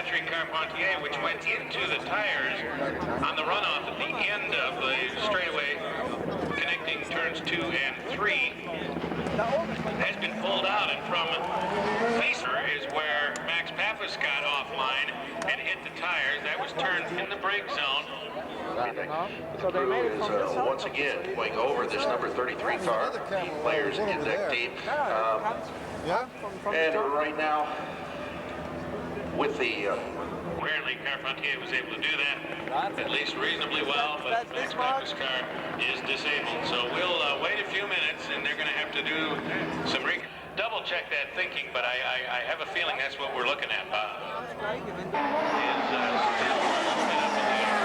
Patrick Carpentier, which went into the tires on the runoff at the end of the straightaway connecting turns 2 and 3, has been pulled out, and from Facer is where Max Pappas got offline and hit the tires. That was turned in the brake zone. The crew is once again going over this number 33 car, the players in that team. And right now, with the... Apparently Carpentier was able to do that at least reasonably well, but Max Pappas' car is disabled. So we'll wait a few minutes, and they're going to have to do some double check that thinking, but I have a feeling that's what we're looking at, Bob. Is still a little bit up in the air.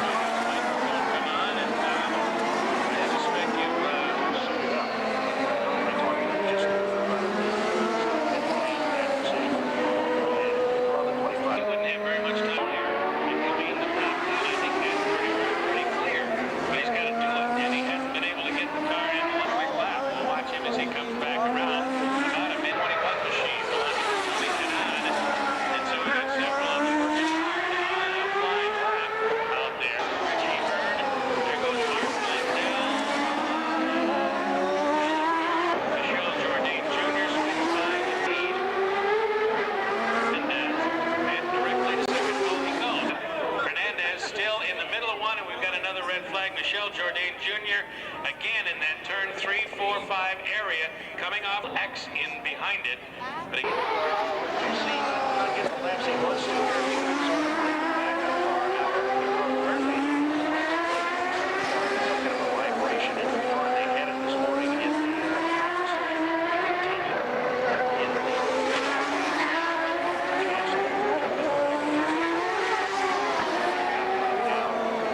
Come on, and I suspect you wouldn't have very much time here. It could be in the top 10. I think that's pretty clear. But he's got to do it, and he hasn't been able to get the car in one quick lap. We'll watch him as he comes back around. About a mid-21 machine will lead it on. And so we've got several of them working hard on a flying lap out there. Richie Hurd, there goes Mark Lindell. Michelle Jourdain Jr. swings by the lead. And directly to second pole he goes. Fernandez still in the middle of one, and we've got another red flag. Michelle Jourdain Jr. again in that turn 3, 4, 5 area, coming off X in behind it. But again, You see, get the laps he wants to here. He got sort of back up far out of the road. Some kind of a vibration in the car. They had it this morning in the practice lane. In the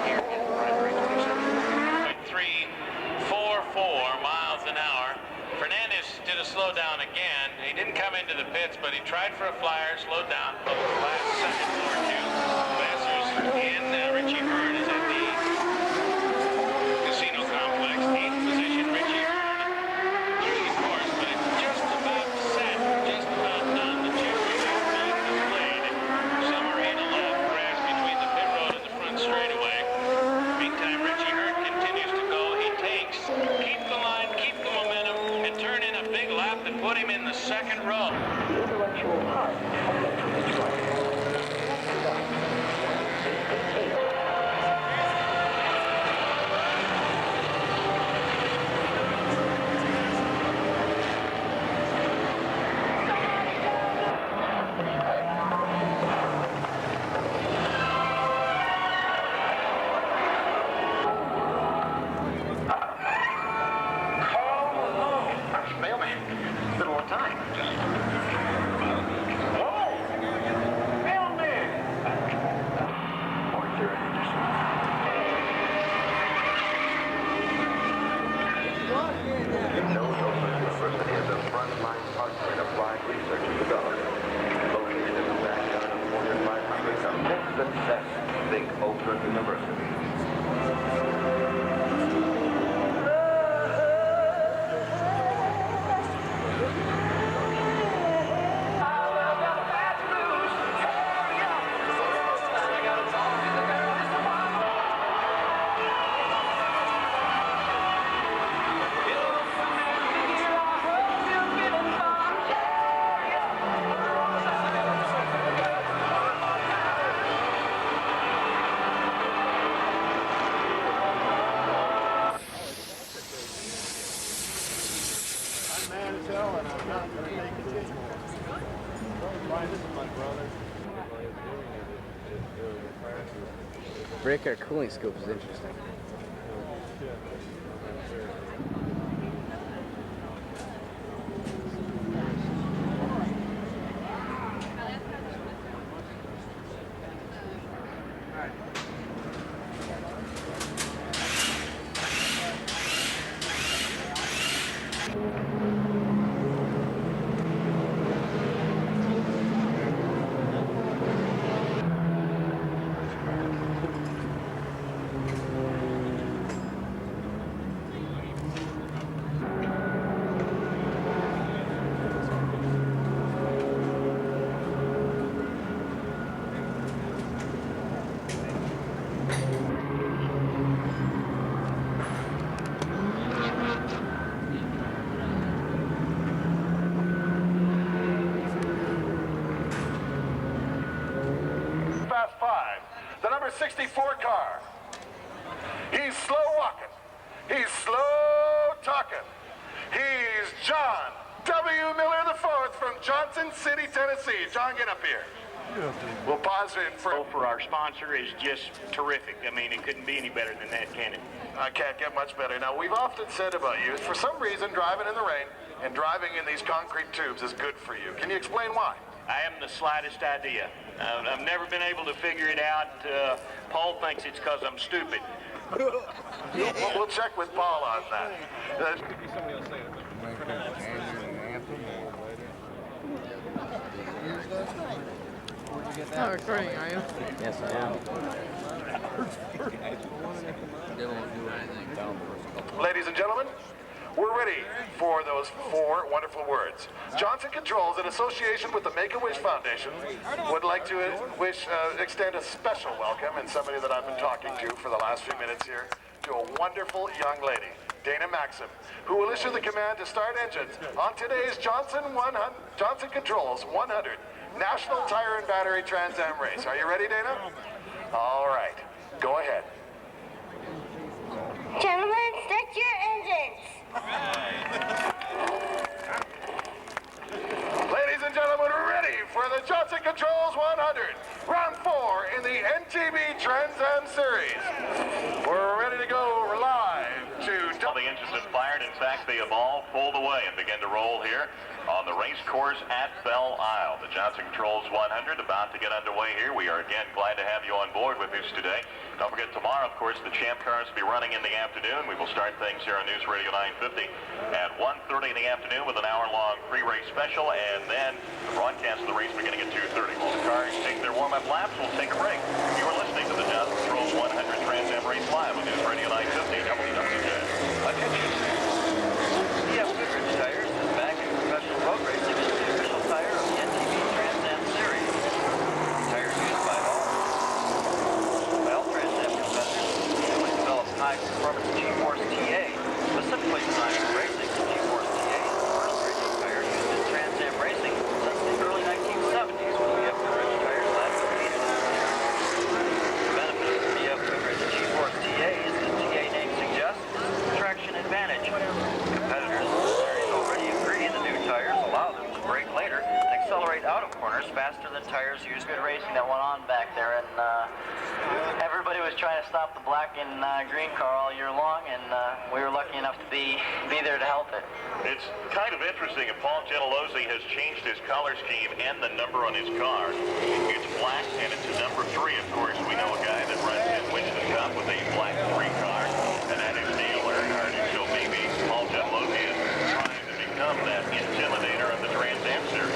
here in primary 27. 3.44 miles an hour. Fernandez did a slowdown again. He didn't come into the pits, but he tried for a flyer, slowed down the last second or two. Vassar's in. Richie Hurd is at the casino complex. 8th position, Richie Hurd. Of course, but it's just about set, just about done. The championship being displayed. Somewhere in a lap crash between the pit road and the front straightaway. Meantime, Richie Hurd continues to go. He takes, keep the line, keep the momentum, and turn in a big lap that put him in the second row. Mailman, been a long time. Whoa! Mailman! Arthur Anderson. No University is a frontline partner in applied research and development. Located in the backyard of Fortune 500 commits success. Think Ultra University. Breaker cooling scope is interesting. 64 car. He's slow walking. He's slow talking. He's John W. Miller IV from Johnson City, Tennessee. John, get up here. We'll pause it for our sponsor is just terrific. I mean, it couldn't be any better than that, can it? I can't get much better. Now, we've often said about you, for some reason, driving in the rain and driving in these concrete tubes is good for you. Can you explain why? I haven't the slightest idea. I've never been able to figure it out. Paul thinks it's because I'm stupid. We'll check with Paul on that. Oh, recording, are you? Yes, I am. Ladies and gentlemen, we're ready for those 4 wonderful words. Johnson Controls, in association with the Make-A-Wish Foundation, would like to extend a special welcome, and somebody that I've been talking to for the last few minutes here, to a wonderful young lady, Dana Maxim, who will issue the command to start engines on today's Johnson Controls 100 National Tire and Battery Trans Am race. Are you ready, Dana? All right, go ahead. Gentlemen, start your engines. Ladies and gentlemen, we're ready for the Johnson Controls 100, round 4 in the NTB Trans Am Series. We're ready to go live to... All the engines have fired. In fact, they have all pulled away and begin to roll here on the race course at Belle Isle. The Johnson Controls 100 about to get underway here. We are again glad to have you on board with us today. Don't forget, tomorrow, of course, the Champ Cars will be running in the afternoon. We will start things here on News Radio 950 at 1:30 in the afternoon with an hour-long pre-race special, and then the broadcast of the race beginning at 2:30. While the cars take their warm-up laps, we'll take a break. You are listening to the Johnson Controls 100 Trans Am Race Live on News Radio 950 WWJ. Attention. CF Goodrich Tires is back in professional road racing as the official tire of the NTB Trans Am Series. Tires used by all. Belle Trans Am competitors newly developed high-performance G-Force TA, specifically designed for racing. G-Force TA is the first racing tire used in Trans Am racing since the early 1970s when CF Goodrich Tires last competed in the series. The benefit of the CF Goodrich G-Force TA is the TA name suggests traction advantage. Competitors in the series already agree the new tires allow them to brake later and accelerate out of corners faster than tires used. Good racing that went on back there, and everybody was trying to stop the black and green car all year long, and we were lucky enough to be there to help it. It's kind of interesting. Paul Gentilozzi has changed his color scheme and the number on his car. It's black, and it's a number 3, of course. We know a guy that runs in Winston Cup with a black 3 car, and that is Neil Earnhardt. So maybe Paul Gentilozzi is trying to become that intimidator of the Trans Am Series.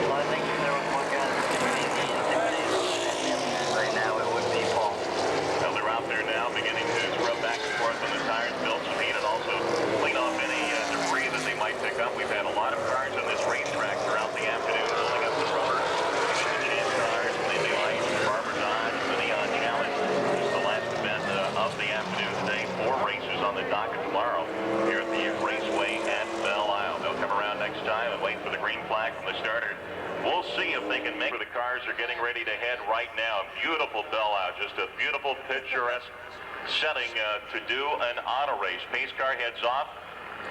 Well, I think if there was one guy that could be the intimidator right now, it would be Paul. Well, they're out there now beginning to scrub back and forth on the tires, build speed, and also clean off any debris that they might pick up. We've had a lot of cars on this racetrack throughout the afternoon rolling up the rubber. The Champ Cars, the Indy Lights, the Barber Dodge, the Neon Challenge. This is the last event of the afternoon today. 4 races on the docket tomorrow here at the Raceway at Belle Isle. They'll come around next time and wait for the green flag from the starter. We'll see if they can make it. The cars are getting ready to head right now. Beautiful Belle Isle, just a beautiful picturesque setting to do an auto race. Pace car heads off,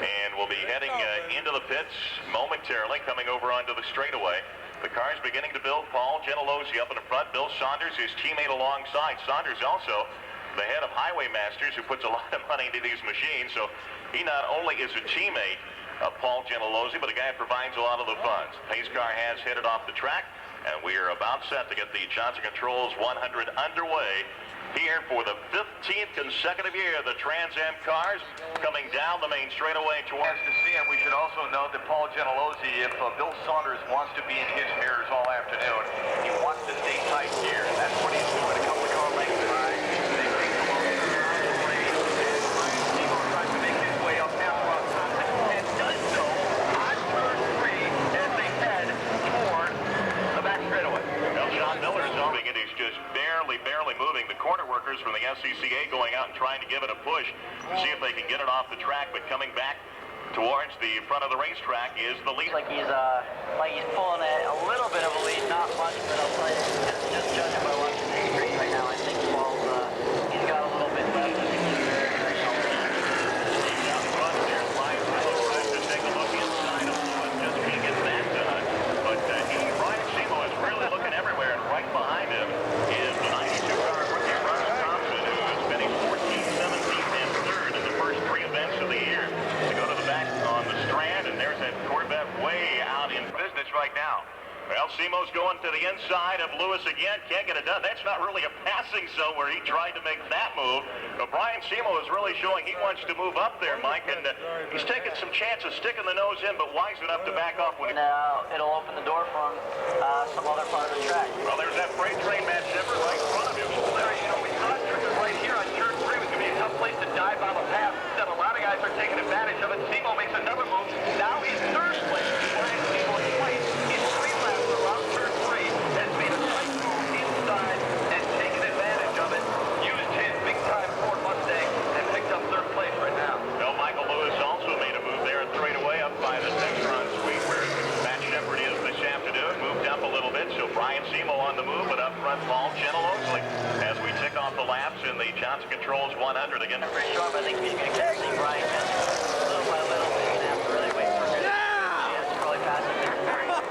and we'll be heading into the pits momentarily, coming over onto the straightaway. The car's beginning to build. Paul Gentilozzi up in the front. Bill Saunders, his teammate alongside. Saunders also the head of Highway Masters, who puts a lot of money into these machines. So he not only is a teammate of Paul Gentilozzi, but a guy who provides a lot of the funds. Pace car has headed off the track, and we are about set to get the Johnson Controls 100 underway here for the 15th consecutive year. The Trans Am cars coming down the main straightaway towards SCCA. We should also note that Paul Gentilozzi, if Bill Saunders wants to be in his mirrors all afternoon, he wants to stay tight here, and that's what he's doing. A couple of car lengths behind. They bring the low around the race, and Steve tries to make his way up now and does so on turn 3 as they head toward the back straightaway. Well, John Miller's moving it. He's just barely moving. The corner workers from the SCCA going out and trying to give it a push to see if they can get it off the track, but coming back towards the front of the racetrack is the lead. Like he's pulling a little bit of a lead, not much, but I'll tell you, just judging by watching the screen right now, I think Paul going to the inside of Lewis again. Can't get it done. That's not really a passing zone where he tried to make that move. But Brian Simo is really showing he wants to move up there, Mike, and he's taking some chances, sticking the nose in, but wise enough to back off when he... Now it'll open the door for him, some other part of the track. Well, there's that freight train, Matt Shepard, right in front of him. Larry, you know, we thought right here on turn 3 was going to be a tough place to dive on the path. Instead, a lot of guys are taking advantage of it. Simo makes another move. Now he's third place. Brian Simo is place. He's 3 laps around turn 3. Has made a nice move inside and taken advantage of it. Used his big-time Ford Mustang and picked up third place right now. Well, Michael Lewis also made a move there and straight away up by the Textron suite where Matt Shepard is this afternoon. Moved up a little bit, so Brian Simo on the move, but up front, Paul Gentilozzi as we tick off the laps in the Johnson Controls 100 again. Pretty sharp. I think he's going to get to see Brian little by little. He's going to have to really wait for him. Yeah, it's probably passing there.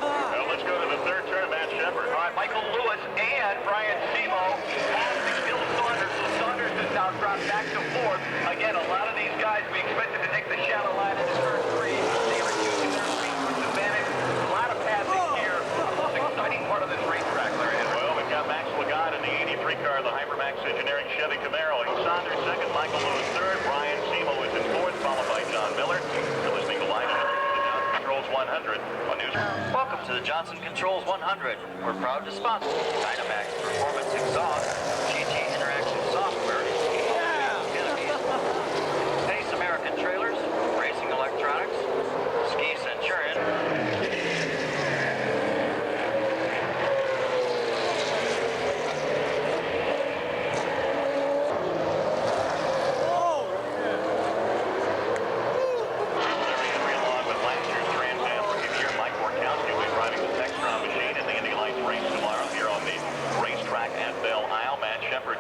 Well, let's go to the third turn, Matt Shepard. All right, Michael Lewis and Brian Simo passing Bill Saunders. So Saunders is now dropped back to 4th. Again, a lot of these guys we expected to take the shadow line into turn 3. They are using their speed to its advantage. A lot of passing here. The most exciting part of this racetrack, Larry. Well, we've got Max Lagat in the 83 car, the Hypermax Engineering Chevy Camaro. Saunders second, Michael Lewis third, Brian Simo is in 4th, followed by John Miller. You're listening to Live the Johnson Controls 100 on News. Welcome to the Johnson Controls 100. We're proud to sponsor Dynamax Performance Exhaust, GT Interactive Software, Pace American Trailers, Racing Electronics, Ski Centurion.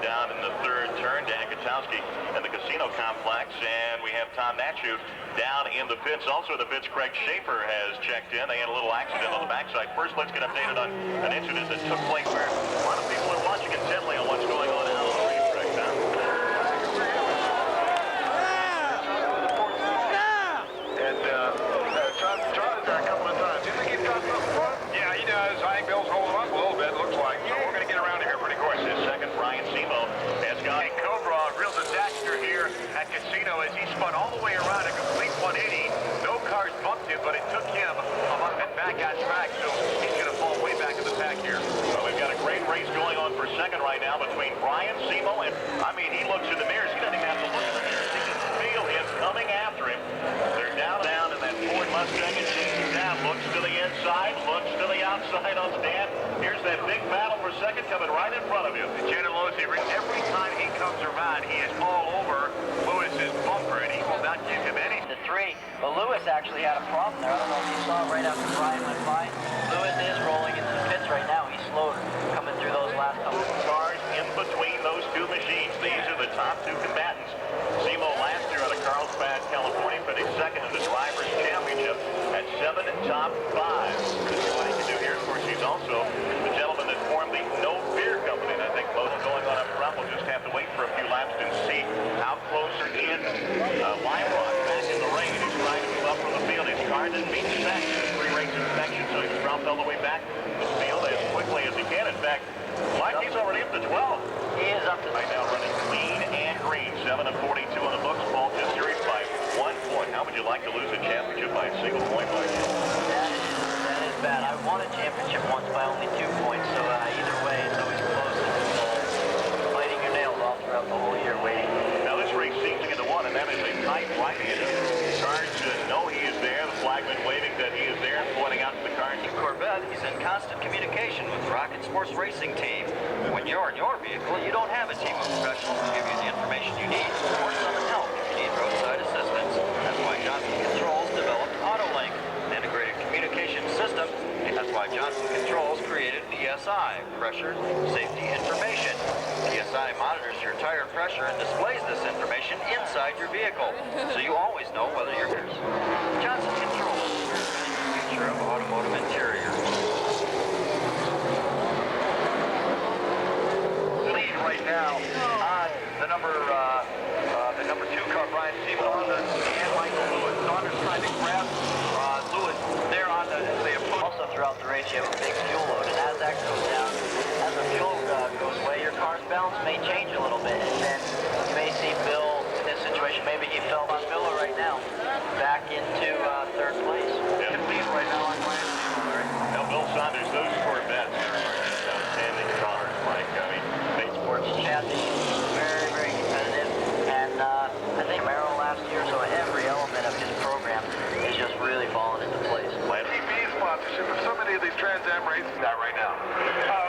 Down in the third turn, Dan Katowski and the Casino Complex, and we have Tom Natchew down in the pits. Also in the pits, Craig Schaefer has checked in. They had a little accident on the backside. First, let's get updated on an incident that took place where a lot of people are watching intently on what's going on out on the racetrack, Tom. And John is there a couple of times. Do you think he's got something for us? Yeah, he does. I think Bill's holding up a little bit, looks like. So we're going to get around here pretty quick. His second, Brian Simo has got Hey, Cobra, a real disaster here at Casino as he spun all the way around a complete 180. No cars bumped him, but it took him a month and back on track, so he's going to fall way back in the pack here. Well, we've got a great race going on for second right now between Brian Simo and, I mean, he looks in the mirrors. He doesn't even have to look in the mirrors. He can feel him coming after him. They're down in that Ford Mustang and chases down. Looks to the inside, looks to the outside on Stan. Here's that big battle for second coming right in front of you. Gentilozzi, every time he comes around, he is all over Lewis's bumper, and he will not give him any. The 3, but Lewis actually had a problem there. I don't know if you saw it right after Brian went by. Lewis is rolling into the pits right now. He's slowed coming through those last couple of cars in between those two machines. These are the top two combatants. Simo last year out of Carlsbad, California, finished second in the Drivers' Championship at 7 top 5. What he can do here, of course, he's also the gentleman that formed the No Fear Company, and I think most going on up front will just have to wait for a few laps to see how close are in. Lime Rock back in the rain. He's trying to move up from the field. His car didn't meet spec, pre-race inspection, so he's dropped all the way back to the field as quickly as he can. In fact, Mike, he's already up to 12. He is up to right now running clean and green. 7 of 42 in the books. Paul just series by 1 point. How would you like to lose a championship by a single point, Mike? That is bad. I won a championship once by only 2 points, so either way, it's always close. It's biting your nails all throughout the whole year waiting. Now this race seems to get to 1, and that is a tight right-hander. Cars know he is there. The flagman waving that he is there and pointing out to the car. Corvette, he's in constant communication with Rocket Sports Racing Team. When you're in your vehicle, you don't have a team of professionals to give you the information you need or summon help if you need roadside assistance. That's why Johnson Controls developed AutoLink, an integrated communication system. That's why Johnson Controls created PSI, Pressure Safety Information. PSI monitors your tire pressure and displays this information inside your vehicle, so you always know whether you're Johnson Controls, the future of automotive interiors. Lead right now on the number 2 car, Brian Simo, and Michael Lewis. Saunders trying to grab Lewis there on the. Also throughout the race, you have a big fuel load, and as that goes down, as the fuel goes away, your car's balance may change a little bit, and then you may see Bill in this situation. Maybe he fell on Miller right now, back into third place. Yeah. Right now on Now, Bill Saunders, those Corvettes are just outstanding cars, Mike. I mean, they sports chassis, very, very competitive, and I think Merrill last year, so every element of his program is just really falling into place. TV sponsorship of so many of these Trans Am races got right now.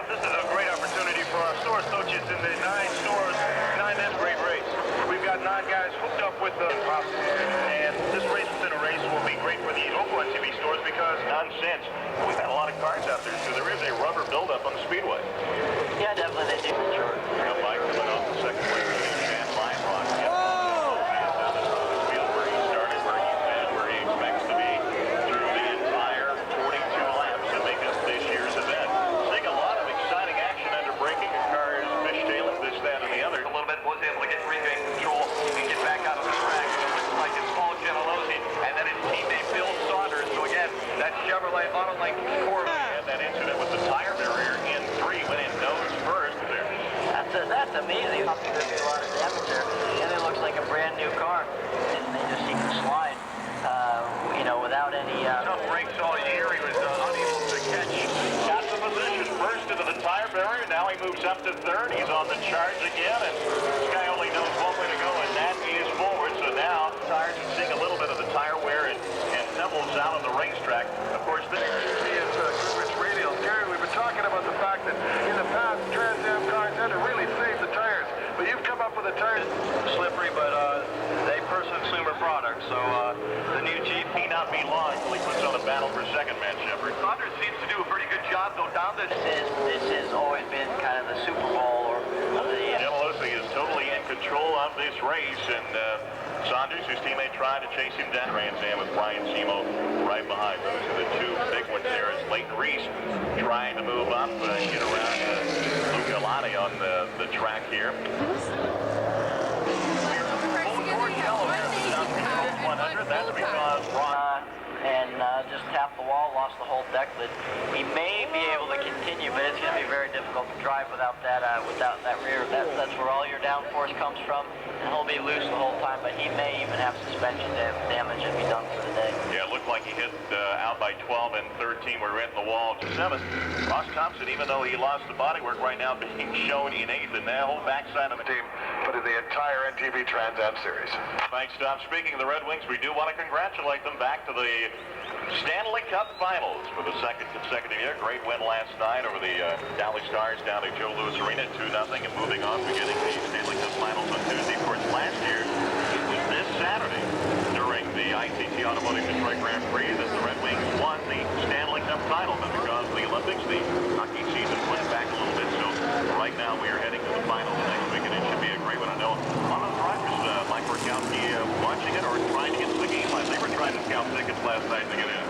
This is a great opportunity for our store associates in the 9 stores. 9M great race. We've got 9 guys hooked up with the props, and this race within a race will be great for the local NTV stores because nonsense. We've had a lot of cars out there, so there is a rubber buildup on the speedway. Yeah, definitely they do. Sure. Mike coming off the second place with the Chan Line Rock. Down the field where he started, where he's been, where he expects to be through the entire 42 laps to make up this year's event. Seeing a lot of exciting action under braking and cars fishtailing this, that, and the other. a little bit was able to get regain control and get back out of the track. So it looks like it's Paul Gentilozzi and then his teammate Bill Saunders. So again, that's Chevrolet Autolink Corvette. And that incident with the tire barrier in 3 went in nose first there. That's amazing. There's a lot of damage there, and it looks like a brand new car, and they just seem to slide, without any... Tough brakes all year. He was unable to catch. Got the position first into the tire barrier. Now he moves up to third. He's on the charge again, and this guy only knows one way to go, and that is forward. So now tires are seeing a little bit of the tire wear and pebbles out on the racetrack. Of course, this is Goodrich Radial. Gary, we've been talking about the fact that in the past, Trans Am cars had to really save the tires, but you've come up with a tire. Slippery, but they personal consumer product. So the new Jeep may not be long until he puts on a battle for second, man, Shepard. Saunders seems to do a pretty good job, though, down this. This has always been kind of the Super Bowl or the... Gentilozzi is totally in control of this race, and Saunders, his teammate, tried to chase him down. Trans Am with Brian Simo right behind. Those are the 2 big ones there. As Leighton Reese trying to move up and get around Luca Alani on the track here. 100. That's because Ron and just tapped the wall, lost the whole deck lid. He may be able to continue, but it's going to be very difficult to drive without that rear. That's where all your downforce comes from, and he'll be loose the whole time, but he may even have suspension damage and be done for the day. Yeah, it looked like he hit out by 12 and 13. We're hitting the wall to 7. Ross Thompson, even though he lost the bodywork right now, being shown in 8th, and that whole backside of the team, but in the entire NTV Trans Am series. Thanks, Tom. Speaking of the Red Wings, we do want to congratulate them back to the Stanley Cup Finals for the 2nd consecutive year. Great win last night over the Dallas Stars down at Joe Louis Arena, 2-0, and moving on, beginning the Stanley Cup Finals on Tuesday. Of course, last year, it was this Saturday during the ITT Automotive Detroit Grand Prix that the Red Wings won the Stanley Cup title. But because of the Olympics, the hockey season went back a little bit. So right now, we are heading to the finals next week, and it should be a great one. I know a lot of the drivers, Mike Borkowski, watching it or trying to get to the game last. They were trying to scout tickets last night to get in.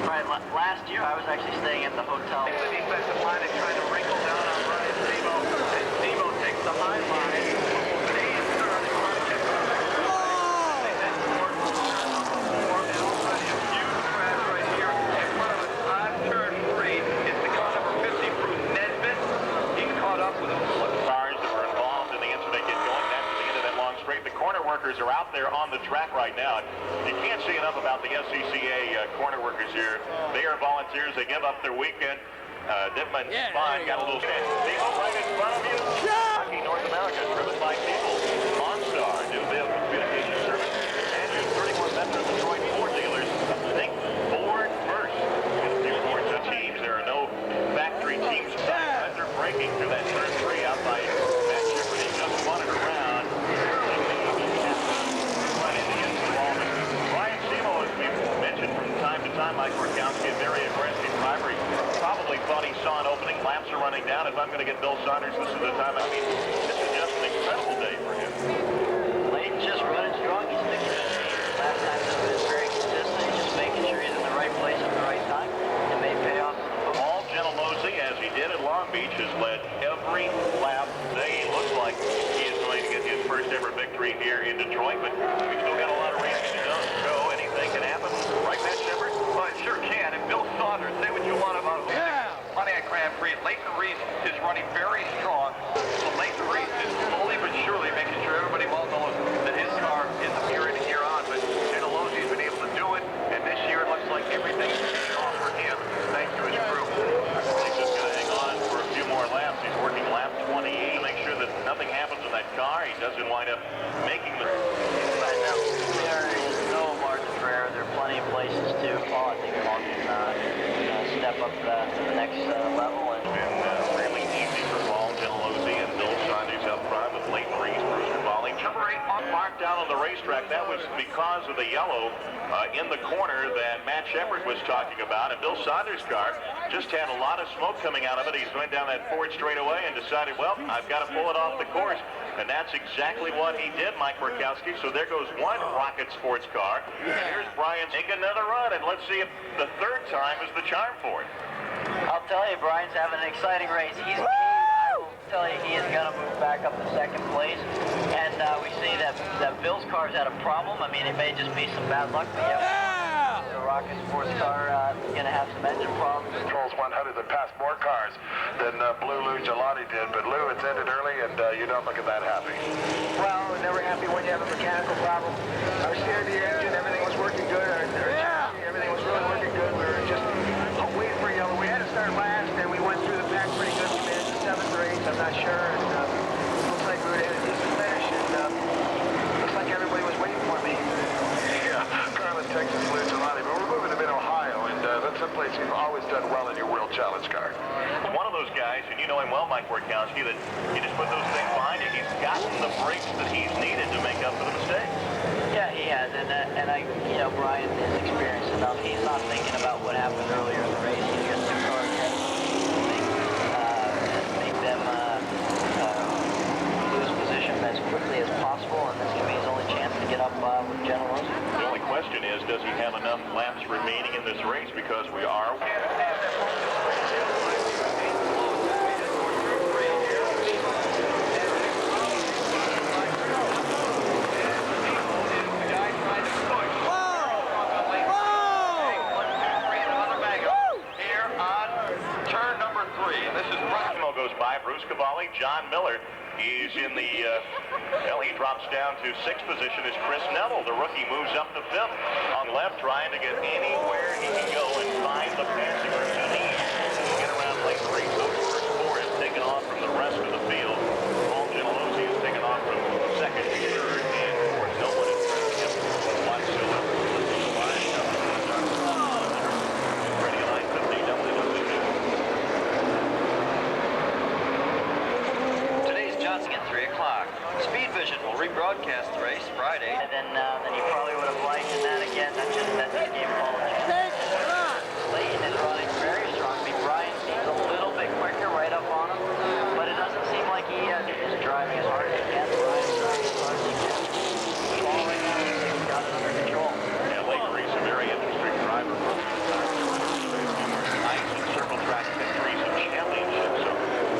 Right, last year I was actually staying at the hotel. The defensive line is trying to wrinkle down on Brian Simo, and Simo takes the high line. Stays third. Huge crash right here in front of us on turn 3. It's the car number 50, Bruce Nesbitt. He caught up with him. Cars that were involved in the incident get going. That's the end of that long straight. The corner workers are out there on the track right now. You can't say enough about the SCCA corner workers here. They are volunteers. They give up their weekend. Dittman Spahn got a little chance. People right in front of you. Hockey North America, driven by people. OnStar, new vehicle communication service. And your 31 Metro Detroit Ford dealers. Think Ford first. In Ford's teams, there are no factory teams. They're breaking through that turn 3 out by Matt Shepard. He just won it around. Brian Simo, as we've mentioned from time to time, Mike Borkowski, a very aggressive driver. He probably thought he saw an opening. Laps are running down. If I'm going to get Bill Saunders, this is the time. I mean, this is just an incredible day for him. Leighton's just running strong. He's sticking to it. Last time he's been very consistent. He's just making sure he's in the right place at the right time. It may pay off. Paul Gentilozzi, as he did at Long Beach, has led every lap today. It looks like he is going to get his first ever victory here in Detroit, but we've still got a lot of racing to go. So anything can happen. Right, Matt Shepard? Well, it sure can. And Bill Saunders, say what you want about him. Yeah. Pontiac Grand Prix. Leighton Reese is running very strong. So Leighton Reese is slowly but surely making sure everybody well knows that his car is year in and year on. But Gentilosi's been able to do it, and this year it looks like everything is off for him. Thank you, his crew. He's just going to hang on for a few more laps. He's working lap 28 to make sure that nothing happens in that car. He doesn't wind up making the... There is no margin for error. There are plenty of places to fall. I think Paul can step up to the next level. It's been really easy for Paul Gentilosi and Bill Saunders up front with Leighton Reese, Bruce Cavalli. Number 8 marked down on the racetrack. That was because of the yellow in the corner that Matt Shepard was talking about. And Bill Saunders' car just had a lot of smoke coming out of it. He's going down that Ford straightaway and decided, well, I've got to pull it off the course. And that's exactly what he did, Mike Murkowski. So there goes one Rocket Sports car. And here's Brian take another run, and let's see if the third time is the charm for it. I'll tell you, Brian's having an exciting race. I will tell you, he is going to move back up to second place. And we see that Bill's car's had a problem. I mean, it may just be some bad luck, but the Rocket Sports car is going to have some engine problems. Controls 100 that passed more cars than Blue Lou Gelati did, but Lou, it's ended early, and you don't look at that happy. Well, we're never happy when you have a mechanical problem. Our CRD engine, everything was working good. Our chassis, everything was really working good. We were just waiting for yellow. We had to start last, and we went through the pack pretty good. We made it to 7th or 8th, I'm not sure. And looks like we were in a decent finish, and looks like everybody was waiting for me. Yeah, Garland, Texas, Lou Gelati, but we're moving to mid-Ohio, and that's someplace you've always done well in your World Challenge car. One of those guys, and you know him well, Mike Murkowski, that you just put those things behind you. He's gotten the breaks that he's needed to make up for the mistakes. Yeah, he has, and I, you know, Brian is experienced enough. He's not thinking about what happened earlier in the race. He's got two cars ahead of him, make them lose position as quickly as possible, and this can be his only chance to get up with Gentilosi. The only question is, does he have enough laps remaining in this race? Because we are... goes by Bruce Cavalli. John Miller is in the, well, he drops down to 6th position as Chris Neville. The rookie moves up to 5th on left, trying to get anywhere he can go and find the passing room he needs to get around late race. Those first 4 is taken off from the rest of the field. Paul Gentilosi is taken off from 2nd to 3rd, and of course, no one is him. Watson, ready line 50, doubling up the at 3 o'clock. Speed Vision will rebroadcast the race Friday, and then he probably would have liked that again. That just gave Paul a chance. Leighton is running very strong. I mean, Brian seems a little bit quicker right up on him, but it doesn't seem like he is driving as hard as he can. Brian's driving as hard as he can. Paul right now has got it under control. Yeah, Leighton Reese, a very interesting driver. Nice circle track victories and championships, so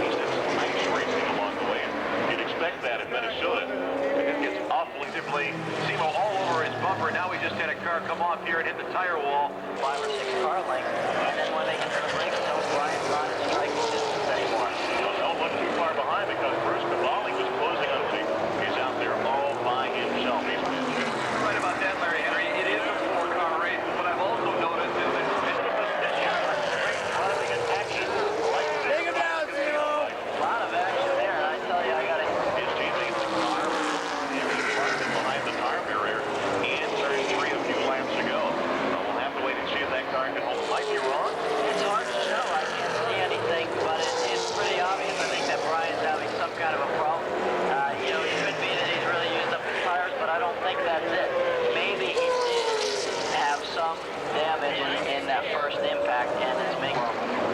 he's had some nice racing along the way. You'd expect that in Minnesota. It gets awfully simply. Simo all over his bumper. Now he just had a car come off here and hit the tire wall. 5 or 6 car lengths. And then when they get to the brakes, no, Brian's not in striking distance anymore. Don't look too far behind because Bruce Cavalli was closing on Pete. He's out there all by himself. He's right about that, Larry Henry. It is a 4-car race. What I've also noticed is that Take him down, Simo! A lot of action there, and I tell you, I got to... his teammates parked behind the tire barrier and turn 3 a few laps ago. We'll have to wait and see if that car can hold. Might be wrong. It's hard to show. I can't see anything, but it's pretty obvious. I think that Brian's having some kind of a problem. You know, it could be that he's really used up his tires, but I don't think that's it. Maybe he did have some damage in that first impact, and it's making...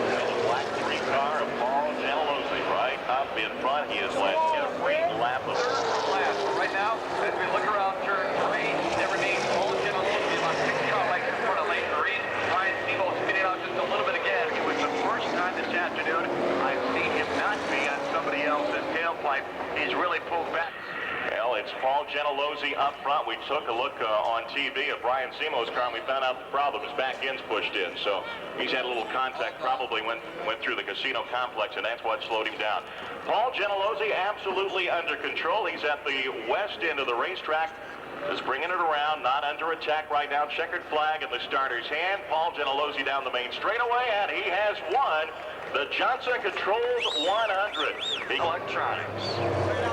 The black 3 car of Paul Gentilosi right up in front. He has led every lap of the last. Right now, as we look around turn 3, there remains Paul Gentilosi about 6 car lengths in front of Leighton Reese. Brian Simo spinning out just a little bit again. It was the first time this afternoon I've seen him not be on somebody else's tailpipe. He's really pulled back. Well, it's Paul Gentilozzi up front. We took a look on TV at Brian Simo's car, and we found out the problem. His back end's pushed in, so he's had a little contact, probably went through the casino complex, and that's what slowed him down. Paul Gentilozzi absolutely under control. He's at the west end of the racetrack. Is bringing it around, not under attack right now. Checkered flag in the starter's hand. Paul Gentilozzi down the main straightaway, and he has won the Johnson Controls 100. Electronics.